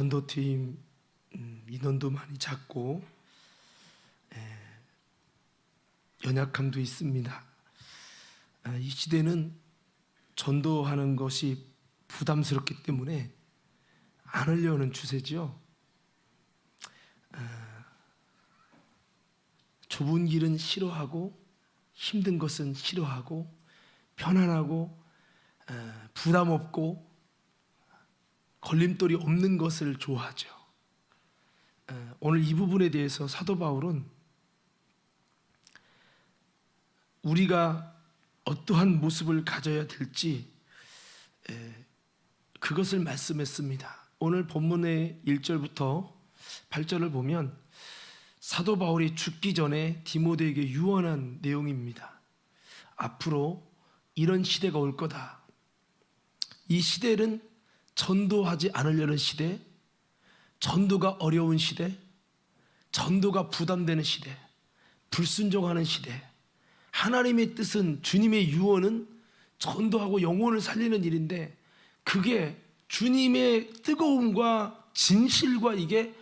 전도팀 인원도 많이 작고 연약함도 있습니다. 이 시대는 전도하는 것이 부담스럽기 때문에 안 하려는 추세죠. 좁은 길은 싫어하고 힘든 것은 싫어하고 편안하고 부담 없고 걸림돌이 없는 것을 좋아하죠. 오늘 이 부분에 대해서 사도 바울은 우리가 어떠한 모습을 가져야 될지 그것을 말씀했습니다. 오늘 본문의 1절부터 8절을 보면 사도 바울이 죽기 전에 디모데에게 유언한 내용입니다. 앞으로 이런 시대가 올 거다. 이 시대는 전도하지 않으려는 시대, 전도가 어려운 시대, 전도가 부담되는 시대, 불순종하는 시대. 하나님의 뜻은, 주님의 유언은 전도하고 영혼을 살리는 일인데 그게 주님의 뜨거움과 진실과 이게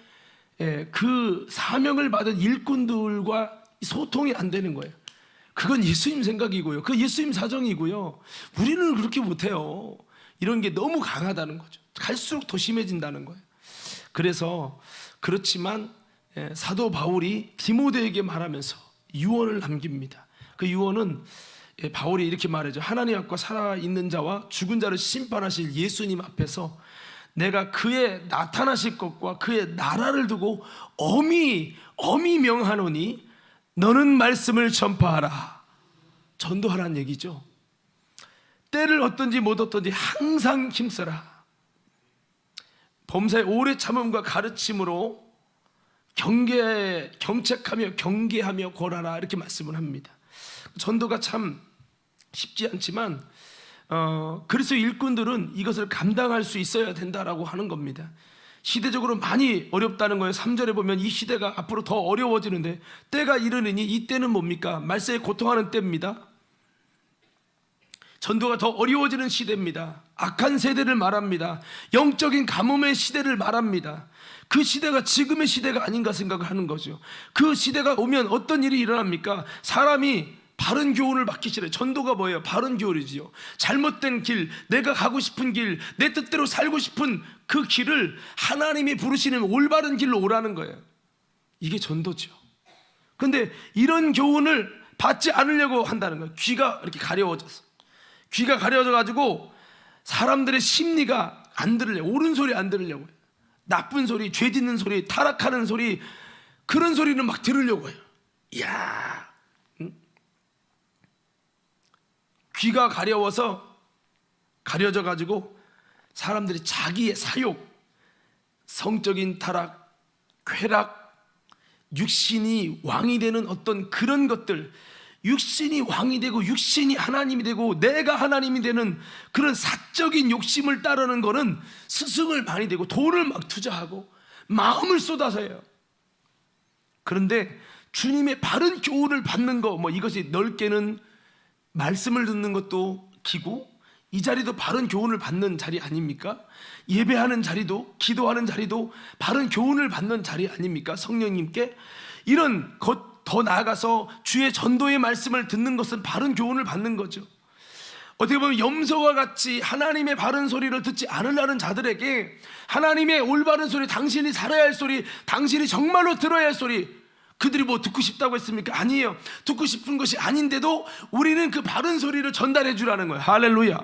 그 사명을 받은 일꾼들과 소통이 안 되는 거예요. 그건 예수님 생각이고요. 그 예수님 사정이고요. 우리는 그렇게 못해요. 이런 게 너무 강하다는 거죠. 갈수록 더 심해진다는 거예요. 그래서 그렇지만 사도 바울이 디모데에게 말하면서 유언을 남깁니다. 그 유언은 바울이 이렇게 말하죠. 하나님 앞과 살아있는 자와 죽은 자를 심판하실 예수님 앞에서 내가 그의 나타나실 것과 그의 나라를 두고 엄히 명하노니 너는 말씀을 전파하라. 전도하라는 얘기죠. 때를 얻든지 못 얻든지 항상 힘써라. 범사의 오래 참음과 가르침으로 경책하며 경계하며 권하라, 이렇게 말씀을 합니다. 전도가 참 쉽지 않지만 그리스도 일꾼들은 이것을 감당할 수 있어야 된다라고 하는 겁니다. 시대적으로 많이 어렵다는 거예요. 3절에 보면 이 시대가 앞으로 더 어려워지는데 때가 이르느니, 이 때는 뭡니까? 말세에 고통하는 때입니다. 전도가 더 어려워지는 시대입니다. 악한 세대를 말합니다. 영적인 가뭄의 시대를 말합니다. 그 시대가 지금의 시대가 아닌가 생각을 하는 거죠. 그 시대가 오면 어떤 일이 일어납니까? 사람이 바른 교훈을 받기 싫어요. 전도가 뭐예요? 바른 교훈이지요. 잘못된 길, 내가 가고 싶은 길, 내 뜻대로 살고 싶은 그 길을 하나님이 부르시는 올바른 길로 오라는 거예요. 이게 전도죠. 그런데 이런 교훈을 받지 않으려고 한다는 거예요. 귀가 이렇게 가려워져서, 귀가 가려져가지고 사람들의 심리가 안 들으려고, 옳은 소리 안 들으려고 해요. 나쁜 소리, 죄 짓는 소리, 타락하는 소리, 그런 소리는 막 들으려고 해요. 이야, 귀가 가려워서, 가려져 가지고 사람들이 자기의 사욕, 성적인 타락, 쾌락, 육신이 왕이 되는 어떤 그런 것들, 육신이 왕이 되고 육신이 하나님이 되고 내가 하나님이 되는 그런 사적인 욕심을 따르는 거는 스승을 많이 되고 돈을 막 투자하고 마음을 쏟아서 해요. 그런데 주님의 바른 교훈을 받는 거, 이것이 넓게는 말씀을 듣는 것도 기고, 이 자리도 바른 교훈을 받는 자리 아닙니까? 예배하는 자리도, 기도하는 자리도 바른 교훈을 받는 자리 아닙니까? 성령님께 이런 것, 더 나아가서 주의 전도의 말씀을 듣는 것은 바른 교훈을 받는 거죠. 어떻게 보면 염소와 같이 하나님의 바른 소리를 듣지 않으려는 자들에게 하나님의 올바른 소리, 당신이 살아야 할 소리, 당신이 정말로 들어야 할 소리, 그들이 듣고 싶다고 했습니까? 아니에요. 듣고 싶은 것이 아닌데도 우리는 그 바른 소리를 전달해 주라는 거예요. 할렐루야.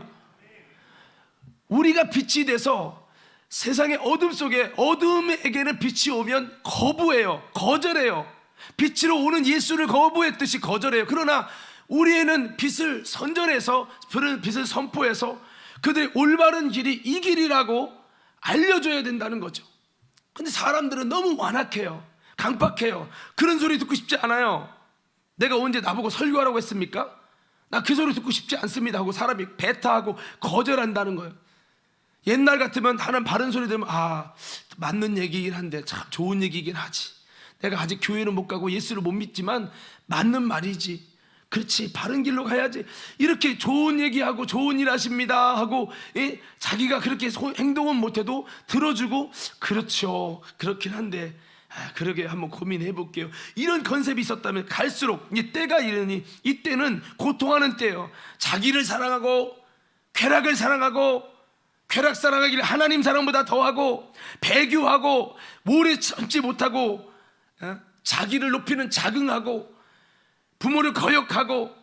우리가 빛이 돼서 세상의 어둠 속에, 어둠에게는 빛이 오면 거부해요. 거절해요. 빛으로 오는 예수를 거부했듯이 거절해요. 그러나 우리에는 빛을 선전해서, 빛을 선포해서 그들의 올바른 길이 이 길이라고 알려줘야 된다는 거죠. 근데 사람들은 너무 완악해요. 강박해요. 그런 소리 듣고 싶지 않아요. 내가 언제 나보고 설교하라고 했습니까? 나 그 소리 듣고 싶지 않습니다 하고 사람이 배타하고 거절한다는 거예요. 옛날 같으면 하는 바른 소리 들으면 맞는 얘기긴 한데 참 좋은 얘기긴 하지, 내가 아직 교회는 못 가고 예수를 못 믿지만 맞는 말이지, 그렇지, 바른 길로 가야지. 이렇게 좋은 얘기하고 좋은 일 하십니다 하고, 예? 자기가 그렇게 행동은 못해도 들어주고, 그렇죠, 그렇긴 한데 그러게 한번 고민해 볼게요. 이런 컨셉이 있었다면 갈수록 이제 때가 이르니, 이때는 고통하는 때예요. 자기를 사랑하고 쾌락을 사랑하고, 쾌락 사랑하기를 하나님 사랑보다 더하고, 배교하고, 오래 참지 못하고, 자기를 높이는 자긍하고, 부모를 거역하고,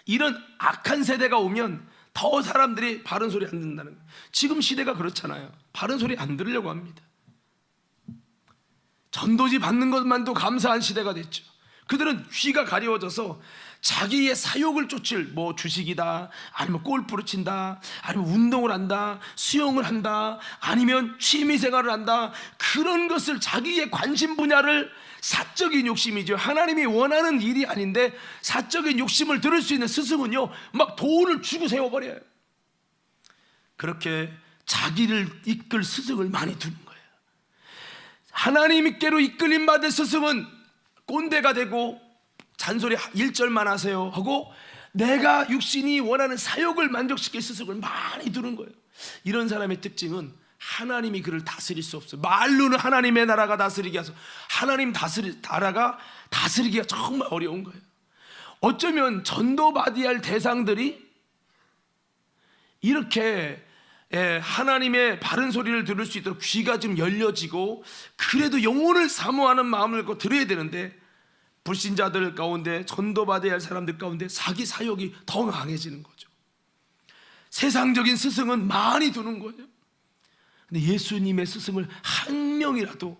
이런 악한 세대가 오면 더 사람들이 바른 소리 안 듣는다는 거예요. 지금 시대가 그렇잖아요. 바른 소리 안 들으려고 합니다. 전도지 받는 것만도 감사한 시대가 됐죠. 그들은 귀가 가려워져서 자기의 사욕을 쫓을, 뭐 주식이다, 아니면 골프를 친다, 아니면 운동을 한다, 수영을 한다, 아니면 취미생활을 한다, 그런 것을, 자기의 관심 분야를, 사적인 욕심이죠. 하나님이 원하는 일이 아닌데 사적인 욕심을 들을 수 있는 스승은요, 막 돈을 주고 세워버려요. 그렇게 자기를 이끌 스승을 많이 두는 거예요. 하나님께로 이끌림 받을 스승은 꼰대가 되고, 잔소리 1절만 하세요 하고, 내가 육신이 원하는 사욕을 만족시킬 스승을 많이 두는 거예요. 이런 사람의 특징은 하나님이 그를 다스릴 수 없어요. 말로는 하나님의 나라가 다스리게 하소. 하나님 나라가 다스리기가 정말 어려운 거예요. 어쩌면 전도받아야 할 대상들이 이렇게 하나님의 바른 소리를 들을 수 있도록 귀가 좀 열려지고, 그래도 영혼을 사모하는 마음을 갖고 들어야 되는데, 불신자들 가운데, 전도받아야 할 사람들 가운데 자기 사욕이 더 강해지는 거죠. 세상적인 스승은 많이 두는 거예요. 근데 예수님의 스승을 한 명이라도,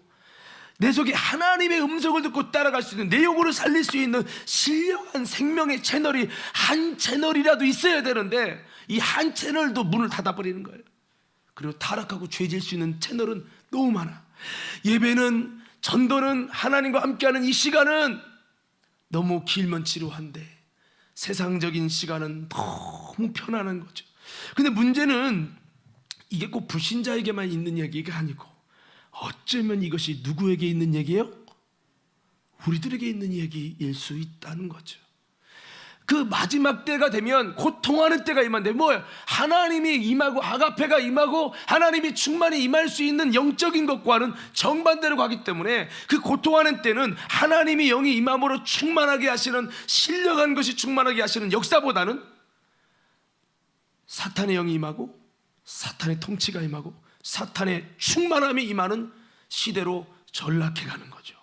내 속에 하나님의 음성을 듣고 따라갈 수 있는, 내 영혼을 살릴 수 있는 신령한 생명의 채널이 한 채널이라도 있어야 되는데, 이 한 채널도 문을 닫아버리는 거예요. 그리고 타락하고 죄질 수 있는 채널은 너무 많아. 예배는, 전도는, 하나님과 함께하는 이 시간은 너무 길면 지루한데, 세상적인 시간은 너무 편안한 거죠. 근데 문제는 이게 꼭 불신자에게만 있는 얘기가 아니고, 어쩌면 이것이 누구에게 있는 얘기예요? 우리들에게 있는 얘기일 수 있다는 거죠. 그 마지막 때가 되면 고통하는 때가 임한데, 뭐예요? 하나님이 임하고, 아가페가 임하고, 하나님이 충만히 임할 수 있는 영적인 것과는 정반대로 가기 때문에, 그 고통하는 때는 하나님이 영이 임함으로 충만하게 하시는, 신령한 것이 충만하게 하시는 역사보다는 사탄의 영이 임하고, 사탄의 통치가 임하고, 사탄의 충만함이 임하는 시대로 전락해 가는 거죠.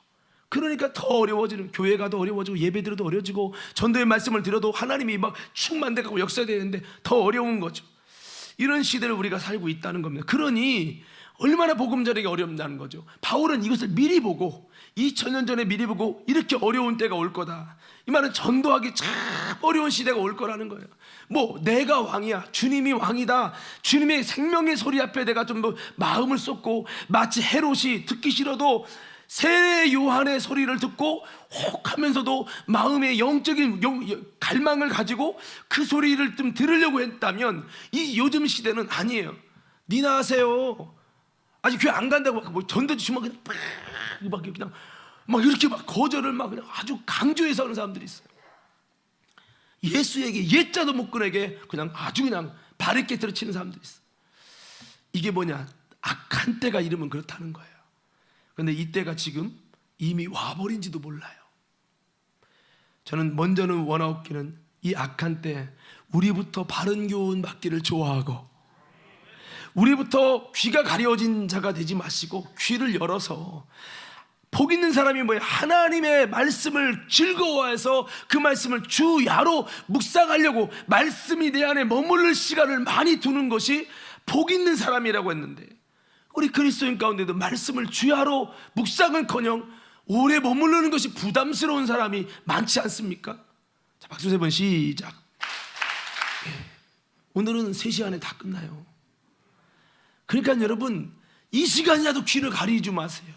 그러니까 더 어려워지는, 교회가 더 어려워지고, 예배들도 어려워지고, 전도의 말씀을 들어도 하나님이 막 충만돼 가고 역사되는데 더 어려운 거죠. 이런 시대를 우리가 살고 있다는 겁니다. 그러니 얼마나 복음 전하기 어렵다는 거죠. 바울은 이것을 미리 보고, 2000년 전에 미리 보고, 이렇게 어려운 때가 올 거다, 이 말은 전도하기 참 어려운 시대가 올 거라는 거예요. 뭐 내가 왕이야, 주님이 왕이다, 주님의 생명의 소리 앞에 내가 좀 마음을 쏟고, 마치 헤롯이 듣기 싫어도 세례 요한의 소리를 듣고 혹하면서도 마음의 영적인 갈망을 가지고 그 소리를 좀 들으려고 했다면, 이 요즘 시대는 아니에요. 니나 하세요, 아직 교회 안 간다고 뭐 전도 주면 그냥 막 이렇게 막 거절을 막 그냥 아주 강조해서 하는 사람들이 있어요. 예수에게 옛자도 못 꺼내게 그냥 아주 그냥 발을 깨뜨려 치는 사람들이 있어요. 이게 뭐냐? 악한 때가 이르면 그렇다는 거예요. 그런데 이때가 지금 이미 와버린지도 몰라요. 저는 먼저는 원하옵기는, 이 악한 때 우리부터 바른 교훈 받기를 좋아하고, 우리부터 귀가 가려진 자가 되지 마시고 귀를 열어서, 복 있는 사람이 뭐예요? 하나님의 말씀을 즐거워해서 그 말씀을 주야로 묵상하려고, 말씀이 내 안에 머무를 시간을 많이 두는 것이 복 있는 사람이라고 했는데, 우리 그리스도인 가운데도 말씀을 주야로 묵상은커녕 오래 머무르는 것이 부담스러운 사람이 많지 않습니까? 자, 박수 3번 시작. 오늘은 3시 안에 다 끝나요. 그러니까 여러분, 이 시간이라도 귀를 가리지 마세요.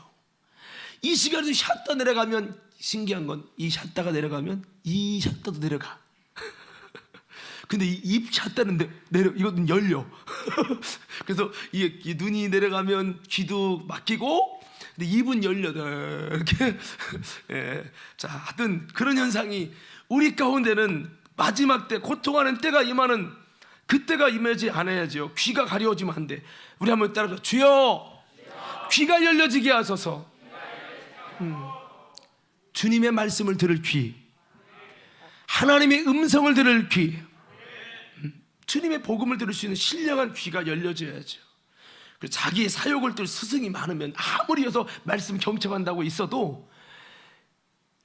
이 시간에도 샷다 내려가면, 신기한 건 이 샷다가 내려가면 이 샷다도 내려가. 근데 이 샷다는 이것은 열려. 그래서 이 눈이 내려가면 귀도 막히고, 근데 입은 열려. 이렇게. 자, 하여튼 그런 현상이 우리 가운데는 마지막 때 고통하는 때가 임하는 그때가 임하지 않아야지요. 귀가 가려워지면 안 돼. 우리 한번 따라서 주여 귀가 열려지게 하소서. 주님의 말씀을 들을 귀, 하나님의 음성을 들을 귀, 주님의 복음을 들을 수 있는 신령한 귀가 열려져야죠. 자기의 사욕을 들 스승이 많으면 아무리 여서 말씀 경청한다고 있어도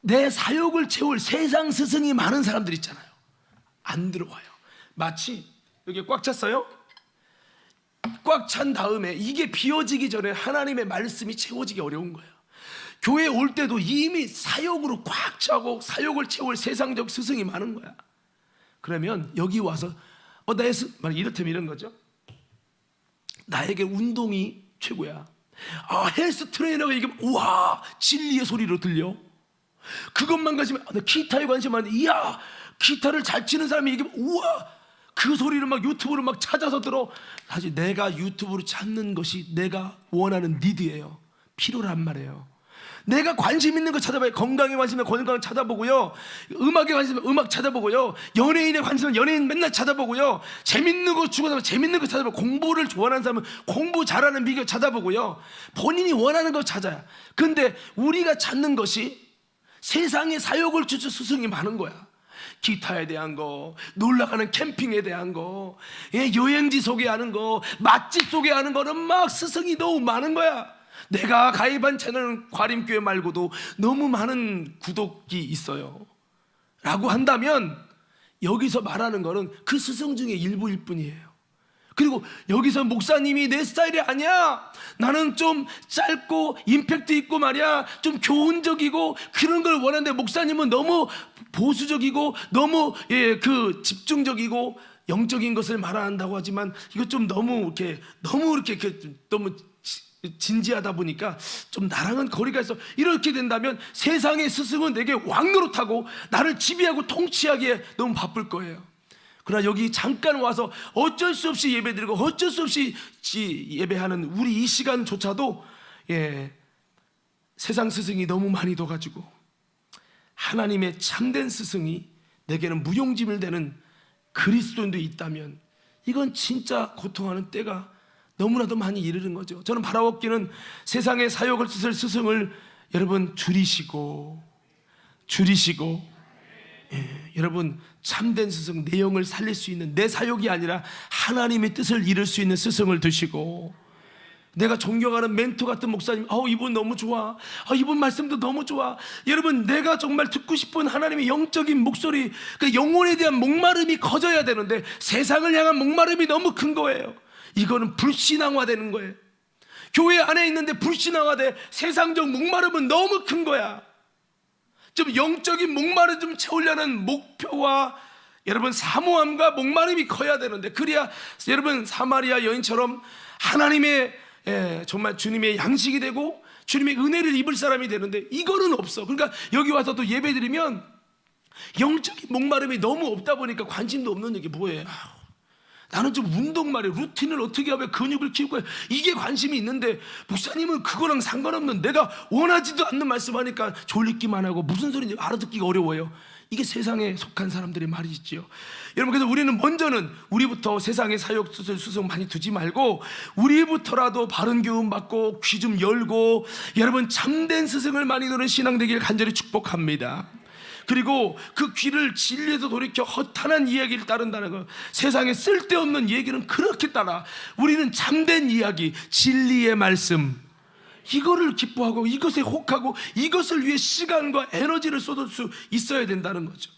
내 사욕을 채울 세상 스승이 많은 사람들 있잖아요. 안 들어와요. 마치 여기 꽉 찼어요? 꽉 찬 다음에 이게 비워지기 전에 하나님의 말씀이 채워지기 어려운 거예요. 교회에 올 때도 이미 사욕으로 꽉 차고 사욕을 채울 세상적 스승이 많은 거야. 그러면 여기 와서 나의 이를테면 이런 거죠. 나에게 운동이 최고야. 헬스 트레이너가 얘기하면 우와 진리의 소리로 들려. 그것만 가지면 나 기타에 관심 많은데 이야 기타를 잘 치는 사람이 얘기하면 우와 그 소리를 막 유튜브로 막 찾아서 들어. 사실 내가 유튜브로 찾는 것이 내가 원하는 니드예요. 필요란 말이에요. 내가 관심 있는 거 찾아봐요. 건강에 관심 있는 건강 찾아보고요, 음악에 관심 있는 음악 찾아보고요, 연예인에 관심 있는 연예인 맨날 찾아보고요, 재밌는 거 주고 나면 재밌는 거 찾아보고, 공부를 좋아하는 사람은 공부 잘하는 비결 찾아보고요, 본인이 원하는 거 찾아요. 근데 우리가 찾는 것이 세상에 사욕을 주는 스승이 많은 거야. 기타에 대한 거, 놀러가는 캠핑에 대한 거, 여행지 소개하는 거, 맛집 소개하는 거는 막 스승이 너무 많은 거야. 내가 가입한 채널은 과림교회 말고도 너무 많은 구독이 있어요 라고 한다면 여기서 말하는 거는 그 스승 중에 일부일 뿐이에요. 그리고 여기서 목사님이 내 스타일이 아니야, 나는 좀 짧고 임팩트 있고 말이야 좀 교훈적이고 그런 걸 원하는데 목사님은 너무 보수적이고 너무 집중적이고 영적인 것을 말한다고 하지만 이거 좀 너무 진지하다 보니까 좀 나랑은 거리가 있어. 이렇게 된다면 세상의 스승은 내게 왕노릇하고 나를 지배하고 통치하기에 너무 바쁠 거예요. 그러나 여기 잠깐 와서 어쩔 수 없이 예배드리고 어쩔 수 없이 예배하는 우리 이 시간조차도 세상 스승이 너무 많이 둬가지고 하나님의 참된 스승이 내게는 무용지물 되는 그리스도인도 있다면 이건 진짜 고통하는 때가 너무나도 많이 이르는 거죠. 저는 바라옵기는 세상의 사욕을 쓰실 스승을 여러분 줄이시고 여러분 참된 스승, 내 영을 살릴 수 있는 내 사욕이 아니라 하나님의 뜻을 이룰 수 있는 스승을 두시고, 내가 존경하는 멘토 같은 목사님, 이분 너무 좋아, 이분 말씀도 너무 좋아. 여러분 내가 정말 듣고 싶은 하나님의 영적인 목소리, 그 영혼에 대한 목마름이 커져야 되는데 세상을 향한 목마름이 너무 큰 거예요. 이거는 불신앙화되는 거예요. 교회 안에 있는데 불신앙화돼. 세상적 목마름은 너무 큰 거야. 좀 영적인 목마름 좀 채우려는 목표와 여러분 사모함과 목마름이 커야 되는데, 그래야 여러분 사마리아 여인처럼 하나님의 정말 주님의 양식이 되고 주님의 은혜를 입을 사람이 되는데 이거는 없어. 그러니까 여기 와서 또 예배드리면 영적인 목마름이 너무 없다 보니까 관심도 없는 얘기 뭐예요? 나는 좀 운동 말이야, 루틴을 어떻게 하면 근육을 키울 거야, 이게 관심이 있는데 목사님은 그거랑 상관없는 내가 원하지도 않는 말씀하니까 졸리기만 하고 무슨 소리인지 알아듣기가 어려워요. 이게 세상에 속한 사람들의 말이지요. 여러분, 그래서 우리는 먼저는 우리부터 세상의 사욕 수송 많이 두지 말고 우리부터라도 바른 교훈 받고 귀 좀 열고 여러분 참된 스승을 많이 두는 신앙 되길 간절히 축복합니다. 그리고 그 귀를 진리에서 돌이켜 허탄한 이야기를 따른다는 거, 세상에 쓸데없는 얘기는 그렇게 따라 우리는 참된 이야기, 진리의 말씀, 이거를 기뻐하고 이것에 혹하고 이것을 위해 시간과 에너지를 쏟을 수 있어야 된다는 거죠.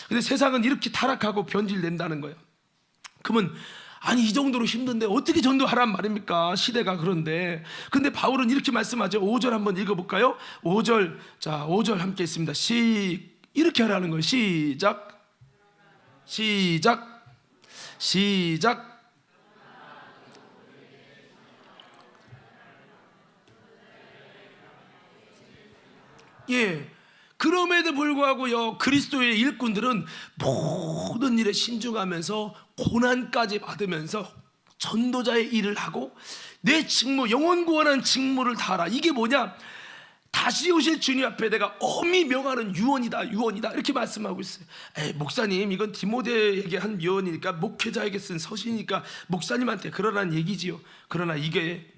근데 세상은 이렇게 타락하고 변질된다는 거예요. 그러면 아니 이 정도로 힘든데 어떻게 전도하란 말입니까? 시대가 그런데. 근데 바울은 이렇게 말씀하죠. 5절 한번 읽어볼까요? 5절, 자 5절 함께 있습니다. 이렇게 하라는 거예요. 시작. 그럼에도 불구하고요, 그리스도의 일꾼들은 모든 일에 신중하면서 고난까지 받으면서 전도자의 일을 하고 내 직무, 영혼 구원한 직무를 다하라. 이게 뭐냐? 다시 오실 주님 앞에 내가 엄히 명하는 유언이다, 유언이다, 이렇게 말씀하고 있어요. 목사님, 이건 디모데에게 한 유언이니까, 목회자에게 쓴 서신이니까 목사님한테 그러라는 얘기지요. 그러나 이게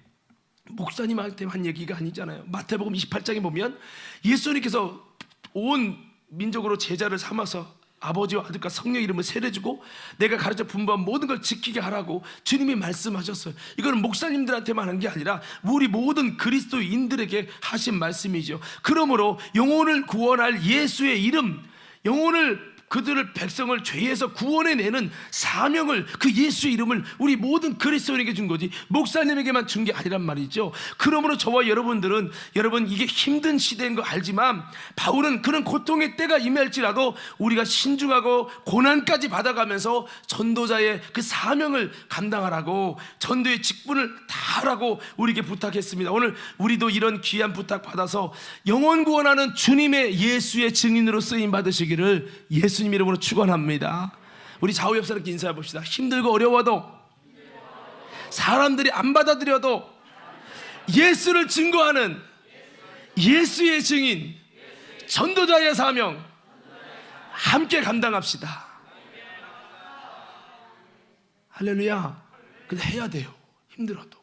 목사님한테 한 얘기가 아니잖아요. 마태복음 28장에 보면 예수님께서 온 민족으로 제자를 삼아서 아버지와 아들과 성령 이름을 세례주고 내가 가르쳐 분부한 모든 걸 지키게 하라고 주님이 말씀하셨어요. 이거는 목사님들한테만 한 게 아니라 우리 모든 그리스도인들에게 하신 말씀이죠. 그러므로 영혼을 구원할 예수의 이름, 영혼을 그들을 백성을 죄에서 구원해내는 사명을, 그 예수의 이름을 우리 모든 그리스도인에게 준 거지 목사님에게만 준 게 아니란 말이죠. 그러므로 저와 여러분들은, 여러분 이게 힘든 시대인 거 알지만 바울은 그런 고통의 때가 임할지라도 우리가 신중하고 고난까지 받아가면서 전도자의 그 사명을 감당하라고, 전도의 직분을 다하라고 우리에게 부탁했습니다. 오늘 우리도 이런 귀한 부탁 받아서 영혼 구원하는 주님의 예수의 증인으로 쓰임 받으시기를 예수님 이름으로 축원합니다. 우리 좌우 옆 사람께 인사해 봅시다. 힘들고 어려워도, 사람들이 안 받아들여도 예수를 증거하는 예수의 증인, 전도자의 사명 함께 감당합시다. 할렐루야. 근데 해야 돼요. 힘들어도.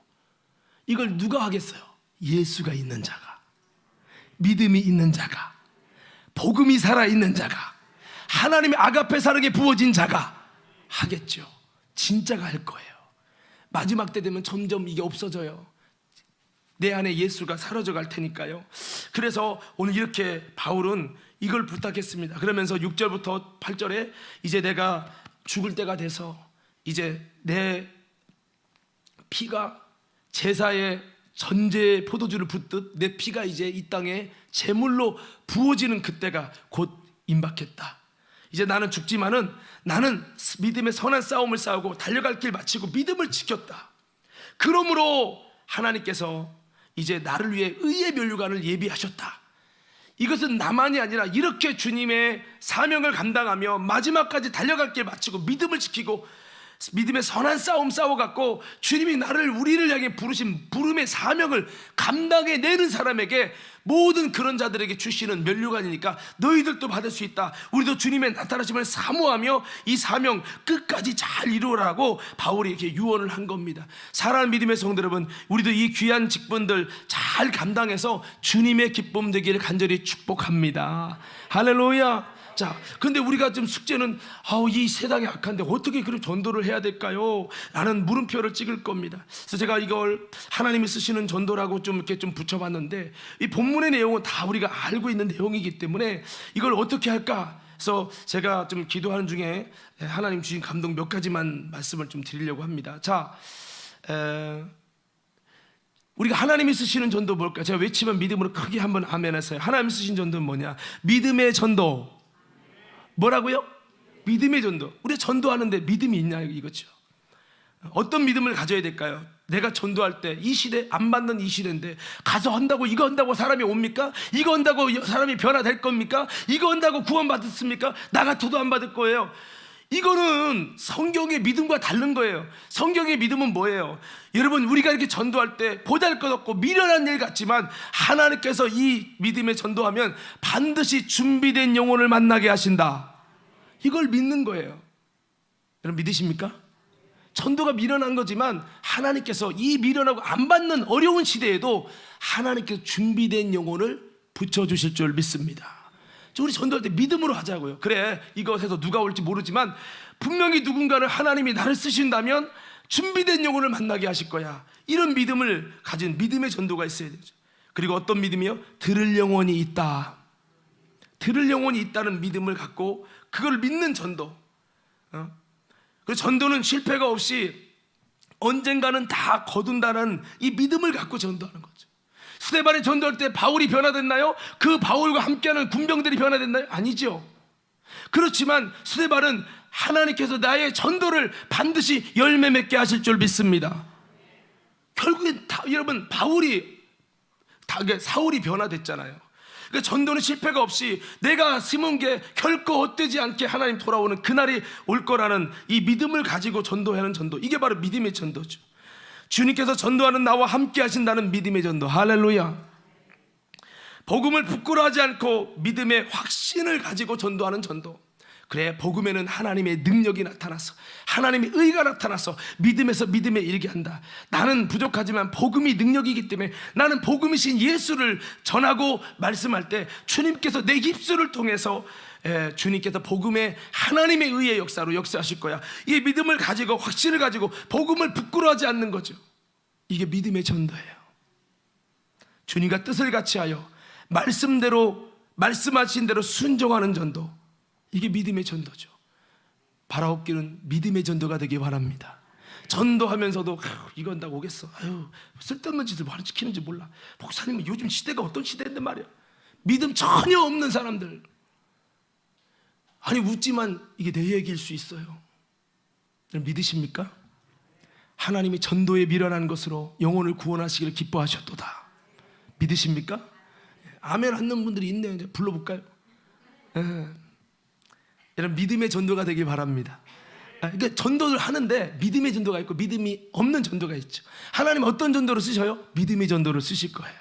이걸 누가 하겠어요? 예수가 있는 자가, 믿음이 있는 자가, 복음이 살아있는 자가, 하나님의 아가페 사랑에 부어진 자가 하겠죠. 진짜가 할 거예요. 마지막 때 되면 점점 이게 없어져요. 내 안에 예수가 사라져 갈 테니까요. 그래서 오늘 이렇게 바울은 이걸 부탁했습니다. 그러면서 6절부터 8절에 이제 내가 죽을 때가 돼서 이제 내 피가 제사의 전제의 포도주를 붓듯 내 피가 이제 이 땅에 제물로 부어지는 그때가 곧 임박했다. 이제 나는 죽지만은 나는 믿음의 선한 싸움을 싸우고 달려갈 길 마치고 믿음을 지켰다. 그러므로 하나님께서 이제 나를 위해 의의 면류관을 예비하셨다. 이것은 나만이 아니라 이렇게 주님의 사명을 감당하며 마지막까지 달려갈 길 마치고 믿음을 지키고 믿음의 선한 싸움 싸워갖고 주님이 우리를 향해 부르신 부름의 사명을 감당해내는 사람에게, 모든 그런 자들에게 주시는 면류관이니까 너희들도 받을 수 있다. 우리도 주님의 나타나심을 사모하며 이 사명 끝까지 잘 이루라고 바울이 이렇게 유언을 한 겁니다. 사랑하는 믿음의 성도 여러분, 우리도 이 귀한 직분들 잘 감당해서 주님의 기쁨 되기를 간절히 축복합니다. 할렐루야. 자, 근데 우리가 지금 숙제는 이 세상이 악한데 어떻게 그런 전도를 해야 될까요? 라는 물음표를 찍을 겁니다. 그래서 제가 이걸 하나님이 쓰시는 전도라고 좀 이렇게 좀 붙여봤는데, 이 본문의 내용은 다 우리가 알고 있는 내용이기 때문에 이걸 어떻게 할까? 그래서 제가 좀 기도하는 중에 하나님 주신 감동 몇 가지만 말씀을 좀 드리려고 합니다. 자, 우리가 하나님이 쓰시는 전도 뭘까? 제가 외치면 믿음으로 크게 한번 아멘 하세요. 하나님이 쓰신 전도는 뭐냐? 믿음의 전도. 뭐라고요? 믿음의 전도. 우리가 전도하는데 믿음이 있냐 이거죠. 어떤 믿음을 가져야 될까요? 내가 전도할 때 이 시대, 안 받는 이 시대인데 가서 한다고, 이거 한다고 사람이 옵니까? 이거 한다고 사람이 변화될 겁니까? 이거 한다고 구원받았습니까? 나 같아도 안 받을 거예요. 이거는 성경의 믿음과 다른 거예요. 성경의 믿음은 뭐예요? 여러분, 우리가 이렇게 전도할 때 보잘것없고 미련한 일 같지만 하나님께서 이 믿음에 전도하면 반드시 준비된 영혼을 만나게 하신다. 이걸 믿는 거예요. 여러분 믿으십니까? 전도가 미련한 거지만 하나님께서 이 미련하고 안 받는 어려운 시대에도 하나님께서 준비된 영혼을 붙여주실 줄 믿습니다. 우리 전도할 때 믿음으로 하자고요. 그래, 이것에서 누가 올지 모르지만 분명히 누군가를 하나님이 나를 쓰신다면 준비된 영혼을 만나게 하실 거야. 이런 믿음을 가진 믿음의 전도가 있어야 되죠. 그리고 어떤 믿음이요? 들을 영혼이 있다. 들을 영혼이 있다는 믿음을 갖고 그걸 믿는 전도. 그 전도는 실패가 없이 언젠가는 다 거둔다는 이 믿음을 갖고 전도하는 거죠. 스데반이 전도할 때 바울이 변화됐나요? 그 바울과 함께하는 군병들이 변화됐나요? 아니죠. 그렇지만 스데반은 하나님께서 나의 전도를 반드시 열매 맺게 하실 줄 믿습니다. 결국엔 여러분 사울이 변화됐잖아요. 그러니까 전도는 실패가 없이 내가 심은 게 결코 헛되지 않게 하나님 돌아오는 그날이 올 거라는 이 믿음을 가지고 전도하는 전도, 이게 바로 믿음의 전도죠. 주님께서 전도하는 나와 함께 하신다는 믿음의 전도. 할렐루야. 복음을 부끄러워하지 않고 믿음의 확신을 가지고 전도하는 전도. 그래, 복음에는 하나님의 능력이 나타나서, 하나님의 의가 나타나서 믿음에서 믿음에 이르게 한다. 나는 부족하지만 복음이 능력이기 때문에 나는 복음이신 예수를 전하고 말씀할 때 주님께서 내 입술을 통해서 주님께서 복음의 하나님의 의의 역사로 역사하실 거야. 이 믿음을 가지고, 확신을 가지고 복음을 부끄러워하지 않는 거죠. 이게 믿음의 전도예요. 주님과 뜻을 같이하여 말씀대로, 말씀하신 대로 순종하는 전도. 이게 믿음의 전도죠. 바라옵기는 믿음의 전도가 되길 바랍니다. 전도하면서도 이건 다 오겠어, 쓸데없는 짓을 뭐 하는 시키는지 몰라. 목사님은 요즘 시대가 어떤 시대인데 말이야. 믿음 전혀 없는 사람들, 아니 웃지만 이게 내 얘기일 수 있어요. 믿으십니까? 하나님이 전도에 미련한 것으로 영혼을 구원하시기를 기뻐하셨도다. 믿으십니까? 아멘 하는 분들이 있네요. 이제 불러볼까요? 여러분, 믿음의 전도가 되길 바랍니다. 그러니까 전도를 하는데 믿음의 전도가 있고 믿음이 없는 전도가 있죠. 하나님 어떤 전도를 쓰셔요? 믿음의 전도를 쓰실 거예요.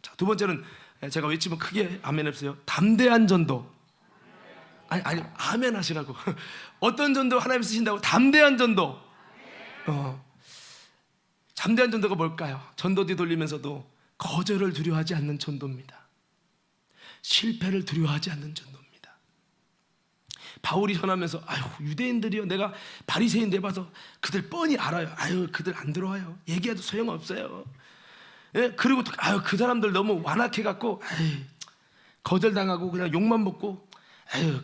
자, 두 번째는 제가 외치면 크게 아멘 해주세요. 담대한 전도. 아니 아멘 하시라고. 어떤 전도 하나님 쓰신다고? 담대한 전도. 담대한 전도가 뭘까요? 전도 뒤돌리면서도 거절을 두려워하지 않는 전도입니다. 실패를 두려워하지 않는 전도입니다. 바울이 전하면서 유대인들이요, 내가 바리새인들 봐서 그들 뻔히 알아요. 그들 안 들어와요. 얘기해도 소용없어요. 그리고 그 사람들 너무 완악해갖고 거절당하고 그냥 욕만 먹고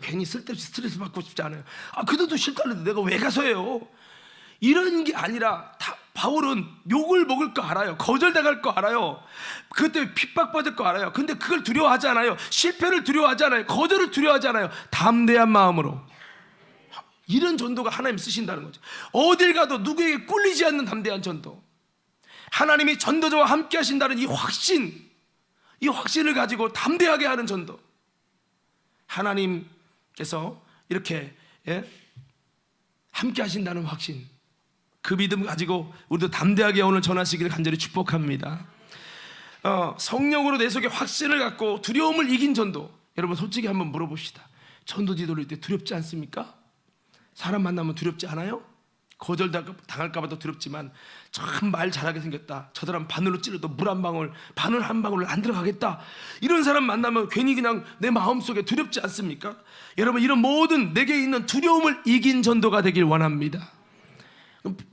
괜히 쓸데없이 스트레스 받고 싶지 않아요. 그들도 싫다는데 내가 왜 가서 해요? 이런 게 아니라 바울은 욕을 먹을 거 알아요. 거절당할 거 알아요. 그것 때문에 핍박받을 거 알아요. 근데 그걸 두려워하지 않아요. 실패를 두려워하지 않아요. 거절을 두려워하지 않아요. 담대한 마음으로. 이런 전도가 하나님 쓰신다는 거죠. 어딜 가도 누구에게 꿀리지 않는 담대한 전도. 하나님이 전도자와 함께 하신다는 이 확신을 가지고 담대하게 하는 전도. 하나님께서 이렇게 함께 하신다는 확신, 그 믿음 가지고 우리도 담대하게 오늘 전하시기를 간절히 축복합니다. 성령으로 내 속에 확신을 갖고 두려움을 이긴 전도. 여러분 솔직히 한번 물어봅시다. 전도 뒤돌릴 때 두렵지 않습니까? 사람 만나면 두렵지 않아요? 거절당할까 봐도 두렵지만 참 말 잘하게 생겼다, 저 사람 바늘로 찔러도 물 한 방울, 바늘 한 방울 안 들어가겠다, 이런 사람 만나면 괜히 그냥 내 마음속에 두렵지 않습니까? 여러분, 이런 모든 내게 있는 두려움을 이긴 전도가 되길 원합니다.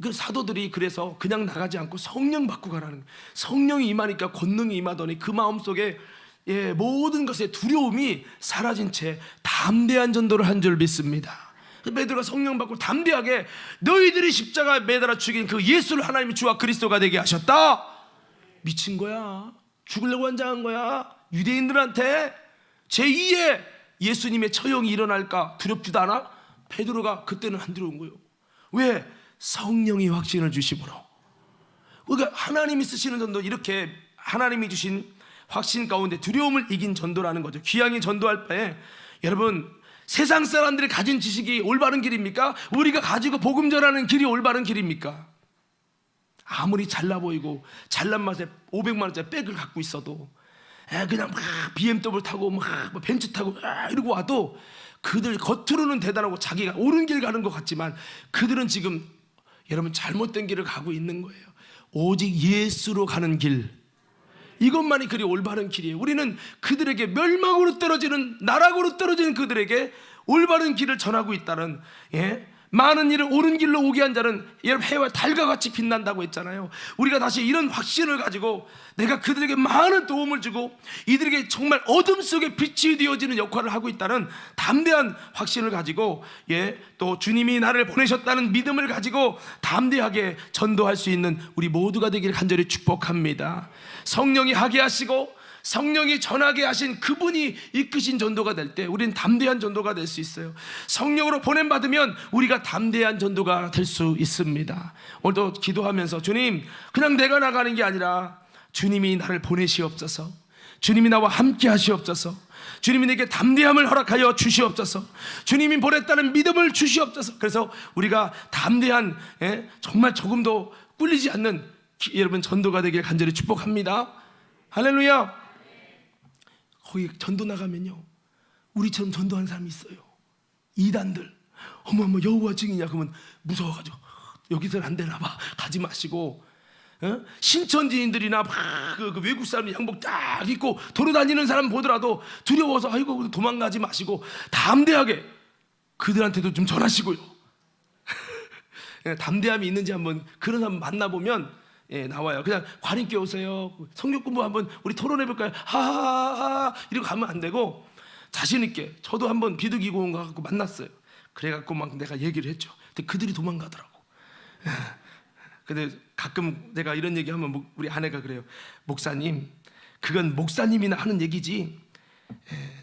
그 사도들이 그래서 그냥 나가지 않고 성령 받고 가라는 거예요. 성령이 임하니까 권능이 임하더니 그 마음속에 모든 것의 두려움이 사라진 채 담대한 전도를 한 줄 믿습니다. 베드로가 성령 받고 담대하게 너희들이 십자가에 매달아 죽인 그 예수를 하나님이 주와 그리스도가 되게 하셨다. 미친 거야. 죽으려고 환장한 거야. 유대인들한테 제2의 예수님의 처형이 일어날까 두렵지도 않아? 베드로가 그때는 안 두려운 거예요. 왜? 성령이 확신을 주심으로. 그러니까 하나님이 쓰시는 전도, 이렇게 하나님이 주신 확신 가운데 두려움을 이긴 전도라는 거죠. 귀양이 전도할 바에, 여러분, 세상 사람들이 가진 지식이 올바른 길입니까? 우리가 가지고 복음 전하는 길이 올바른 길입니까? 아무리 잘나 보이고 잘난 맛에 500만 원짜리 백을 갖고 있어도 그냥 막 BMW 타고 막 벤츠 타고 이러고 와도 그들 겉으로는 대단하고 자기가 옳은 길 가는 것 같지만 그들은 지금 여러분 잘못된 길을 가고 있는 거예요. 오직 예수로 가는 길, 이것만이 그리 올바른 길이에요. 우리는 그들에게 멸망으로 떨어지는, 나락으로 떨어지는 그들에게 올바른 길을 전하고 있다는, 많은 일을 옳은 길로 오게 한 자는 여러분 해와 달과 같이 빛난다고 했잖아요. 우리가 다시 이런 확신을 가지고 내가 그들에게 많은 도움을 주고 이들에게 정말 어둠 속에 빛이 되어지는 역할을 하고 있다는 담대한 확신을 가지고, 또 주님이 나를 보내셨다는 믿음을 가지고 담대하게 전도할 수 있는 우리 모두가 되기를 간절히 축복합니다. 성령이 하게 하시고 성령이 전하게 하신 그분이 이끄신 전도가 될 때 우리는 담대한 전도가 될 수 있어요. 성령으로 보냄받으면 우리가 담대한 전도가 될 수 있습니다. 오늘도 기도하면서 주님, 그냥 내가 나가는 게 아니라 주님이 나를 보내시옵소서, 주님이 나와 함께 하시옵소서, 주님이 내게 담대함을 허락하여 주시옵소서, 주님이 보냈다는 믿음을 주시옵소서. 그래서 우리가 담대한, 정말 조금도 꿀리지 않는 여러분 전도가 되길 간절히 축복합니다. 할렐루야. 거기 전도 나가면요, 우리처럼 전도하는 사람이 있어요. 이단들. 어머 여호와 증이냐 그러면 무서워가지고 여기서는 안 되나 봐, 가지 마시고. 신천지인들이나 그 외국 사람이 양복 딱 입고 돌아다니는 사람 보더라도 두려워서 아이고 도망가지 마시고 담대하게 그들한테도 좀 전하시고요. 담대함이 있는지 한번 그런 사람 만나보면 나와요. 그냥 관임께 오세요, 성경 공부 한번 우리 토론해볼까요, 하하하 이러고 가면 안 되고 자신 있게. 저도 한번 비둘기고 온 거 갖고 만났어요. 그래갖고 막 내가 얘기를 했죠. 근데 그들이 도망가더라고. 근데 가끔 내가 이런 얘기하면 우리 아내가 그래요. 목사님, 그건 목사님이나 하는 얘기지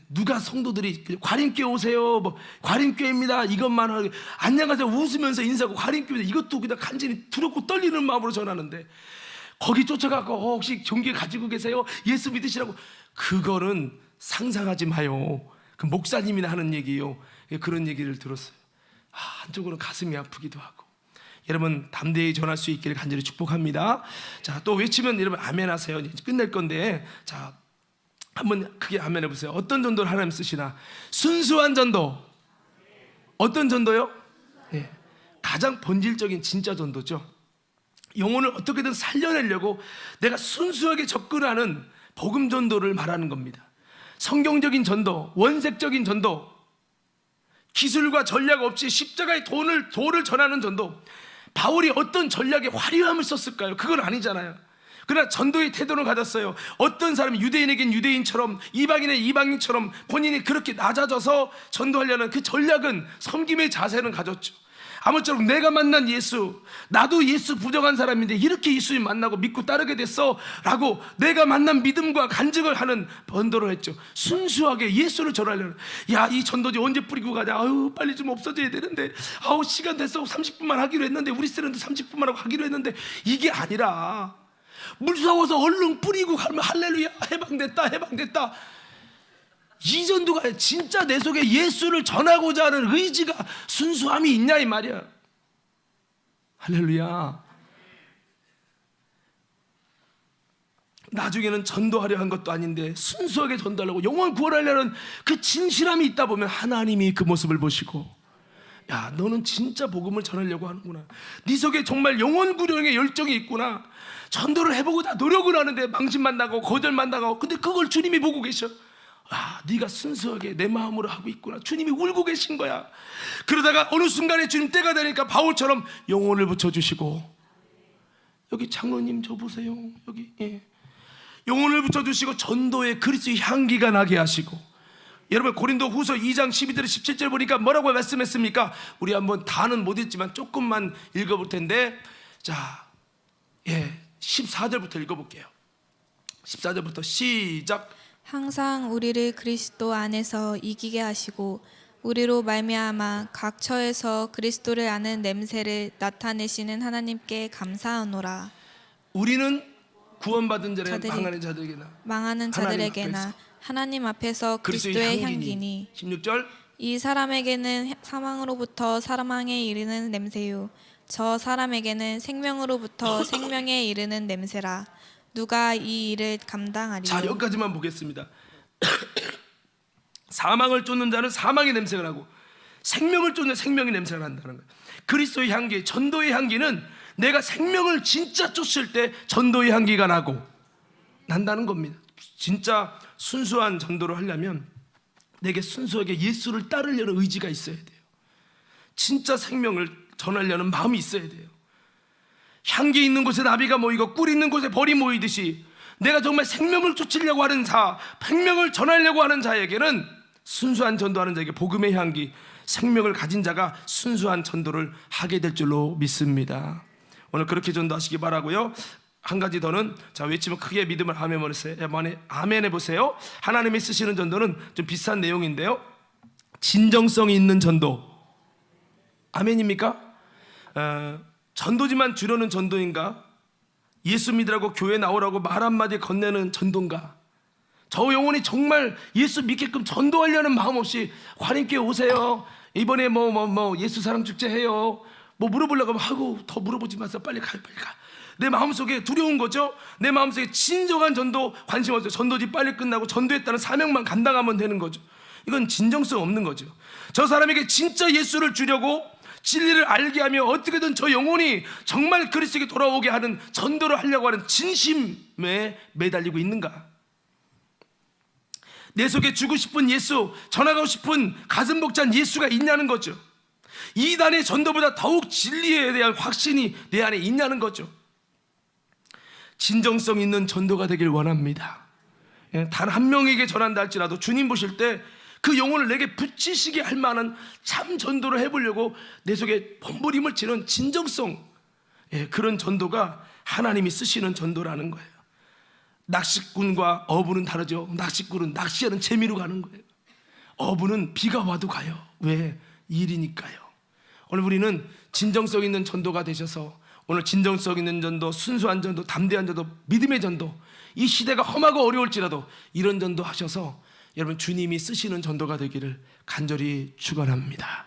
누가 성도들이 관임께 오세요, 뭐 관임교회입니다 이것만 하고 안녕하세요 웃으면서 인사하고 관임교회 이것도 그냥 간절히 두렵고 떨리는 마음으로 전하는데 거기 쫓아가고 혹시 종교 가지고 계세요? 예수 믿으시라고. 그거는 상상하지 마요. 그 목사님이나 하는 얘기예요. 그런 얘기를 들었어요. 한쪽으로 가슴이 아프기도 하고. 여러분 담대히 전할 수 있기를 간절히 축복합니다. 자, 또 외치면 여러분 아멘 하세요. 이제 끝낼 건데, 자 한번 크게 아멘 해보세요. 어떤 전도를 하나님 쓰시나? 순수한 전도. 어떤 전도요? 네. 가장 본질적인 진짜 전도죠. 영혼을 어떻게든 살려내려고 내가 순수하게 접근하는 복음 전도를 말하는 겁니다. 성경적인 전도, 원색적인 전도, 기술과 전략 없이 십자가의 도를 전하는 전도. 바울이 어떤 전략에 화려함을 썼을까요? 그건 아니잖아요. 그러나 전도의 태도를 가졌어요. 어떤 사람이 유대인에겐 유대인처럼, 이방인은 이방인처럼 본인이 그렇게 낮아져서 전도하려는 그 전략은, 섬김의 자세는 가졌죠. 아무쪼록 내가 만난 예수, 나도 예수 부정한 사람인데 이렇게 예수님 만나고 믿고 따르게 됐어 라고 내가 만난 믿음과 간증을 하는 전도를 했죠. 순수하게 예수를 전하려는. 야, 이 전도지 언제 뿌리고 가냐, 아유 빨리 좀 없어져야 되는데, 아우 시간 됐어, 30분만 하기로 했는데, 우리 세련도 30분만 하고 하기로 했는데, 이게 아니라 무서워서 얼른 뿌리고 가면 할렐루야 해방됐다. 이 전도가 진짜 내 속에 예수를 전하고자 하는 의지가, 순수함이 있냐 이 말이야. 할렐루야. 나중에는 전도하려 한 것도 아닌데 순수하게 전도하려고, 영혼 구원하려는 그 진실함이 있다 보면 하나님이 그 모습을 보시고, 야 너는 진짜 복음을 전하려고 하는구나, 네 속에 정말 영혼 구원의 열정이 있구나. 전도를 해보고 다 노력을 하는데 망신만 나고 거절만 나고, 근데 그걸 주님이 보고 계셔. 네가 순수하게 내 마음으로 하고 있구나. 주님이 울고 계신 거야. 그러다가 어느 순간에 주님 때가 되니까 바울처럼 영혼을 붙여주시고, 여기 장로님 저 보세요, 여기 영혼을 붙여주시고 전도의 그리스도의 향기가 나게 하시고. 여러분 고린도 후서 2장 12절 17절 보니까 뭐라고 말씀했습니까? 우리 한번 다는 못 읽지만 조금만 읽어볼 텐데, 자 14절부터 읽어볼게요. 14절부터 시작. 항상 우리를 그리스도 안에서 이기게 하시고 우리로 말미암아 각 처에서 그리스도를 아는 냄새를 나타내시는 하나님께 감사하노라. 우리는 구원받은 망하는 자들에게나 하나님 앞에서 그리스도의 향기니 16절. 이 사람에게는 사망으로부터 사망에 이르는 냄새요 저 사람에게는 생명으로부터 생명에 이르는 냄새라. 누가 이 일을 감당하리요? 자, 여기까지만 보겠습니다. 사망을 쫓는 자는 사망의 냄새가 나고 생명을 쫓는 생명의 냄새가 난다는 거예요. 그리스도의 향기, 전도의 향기는 내가 생명을 진짜 쫓을 때 전도의 향기가 난다는 겁니다. 진짜 순수한 전도를 하려면 내게 순수하게 예수를 따르려는 의지가 있어야 돼요. 진짜 생명을 전하려는 마음이 있어야 돼요. 향기 있는 곳에 나비가 모이고 꿀 있는 곳에 벌이 모이듯이 내가 정말 생명을 쫓으려고 하는 자, 생명을 전하려고 하는 자에게는, 순수한 전도하는 자에게 복음의 향기, 생명을 가진 자가 순수한 전도를 하게 될 줄로 믿습니다. 오늘 그렇게 전도하시기 바라고요. 한 가지 더는, 자 외치면 크게 믿음을 아멘 해보세요. 하나님이 쓰시는 전도는 좀 비슷한 내용인데요, 진정성이 있는 전도. 아멘입니까? 전도지만 주려는 전도인가? 예수 믿으라고 교회 나오라고 말 한마디 건네는 전도인가? 저 영혼이 정말 예수 믿게끔 전도하려는 마음 없이 관임께 오세요, 이번에 예수 사랑 축제 해요, 뭐 물어보려고 하면, 아이고 더 물어보지 마세요, 빨리 가. 내 마음속에 두려운 거죠. 내 마음속에 진정한 전도 관심 없어요. 전도지 빨리 끝나고 전도했다는 사명만 감당하면 되는 거죠. 이건 진정성 없는 거죠. 저 사람에게 진짜 예수를 주려고 진리를 알게 하며 어떻게든 저 영혼이 정말 그리스도에게 돌아오게 하는 전도를 하려고 하는 진심에 매달리고 있는가? 내 속에 주고 싶은 예수, 전하고 싶은 가슴 벅찬 예수가 있냐는 거죠. 이단의 전도보다 더욱 진리에 대한 확신이 내 안에 있냐는 거죠. 진정성 있는 전도가 되길 원합니다. 단 한 명에게 전한다 할지라도 주님 보실 때 그 영혼을 내게 붙이시게 할 만한 참 전도를 해보려고 내 속에 번부림을 치는 진정성, 그런 전도가 하나님이 쓰시는 전도라는 거예요. 낚시꾼과 어부는 다르죠. 낚시꾼은 낚시하는 재미로 가는 거예요. 어부는 비가 와도 가요. 왜? 일이니까요. 오늘 우리는 진정성 있는 전도가 되셔서 오늘 진정성 있는 전도, 순수한 전도, 담대한 전도, 믿음의 전도, 이 시대가 험하고 어려울지라도 이런 전도 하셔서 여러분 주님이 쓰시는 전도가 되기를 간절히 축원합니다.